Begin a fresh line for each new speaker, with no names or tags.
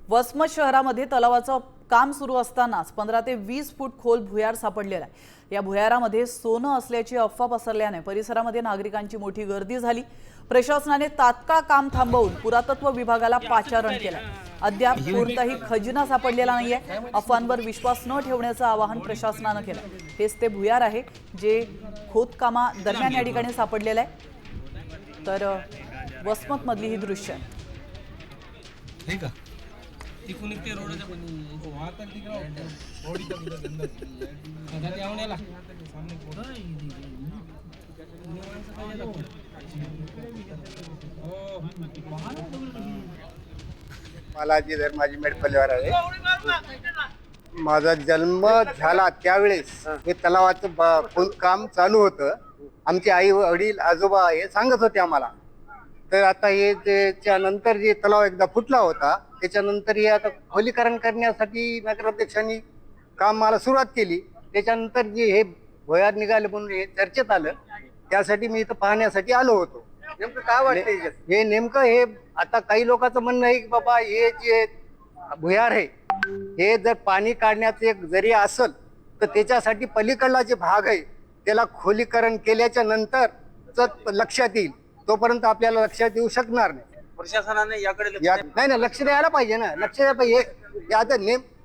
वसमत शहरामध्ये तलावाचं काम सुरू असतानाच 15 ते 20 फूट खोल भुयार सापडलेला आहे। या भुयारामध्ये सोनं असल्याची अफवा पसरल्याने परिसरामध्ये नागरिकांची मोठी गर्दी झाली। प्रशासनाने तात्काळ काम थांबवून पुरातत्व विभागाला पाचारण केलं। अद्याप कोणताही खजिना सापडलेला नाहीये। अफवांवर विश्वास न ठेवण्याचं आवाहन प्रशासनाने केलं। हेच ते भुयार आहे जे खोदकामा दरम्यान या ठिकाणी सापडलेलं आहे। तर वसमत मधली ही दृश्य
ठीक आहे तिकून ते रोडच्या पण वाहतात तिकडे होडीच्या गंदा आता ते आवण्याला सामने कोण
बालाजी धर्माजी मेडपल्लीवर आहे। माझा जन्म झाला त्यावेळेस हे तलावाचं खोदकाम चालू होतं। आमचे आई वडील आजोबा हे सांगत होते आम्हाला। तर आता हे त्याच्यानंतर जे तलाव एकदा फुटला होता त्याच्यानंतर हे आता खोलीकरण करण्यासाठी नगराध्यक्षांनी कामाला सुरुवात केली। त्याच्यानंतर जे हे भुयार निघाले म्हणून हे चर्चेत आलं, त्यासाठी मी इथं पाहण्यासाठी आलो होतो। नेमकं काय वाटतंय हे नेमकं हे आता काही लोकांचं म्हणणं आहे की बाबा हे जे भुयार आहे हे जर पाणी काढण्याचं एक जरी असेल तर त्याच्यासाठी पलीकडला जे भाग आहे त्याला खोलीकरण केल्याच्या नंतर लक्षात येईल, तोपर्यंत आपल्याला लक्षात येऊ शकणार नाही।
प्रशासनाने याकडे
नाही ना लक्ष द्यायला पाहिजे ना, लक्ष द्यायला पाहिजे। आता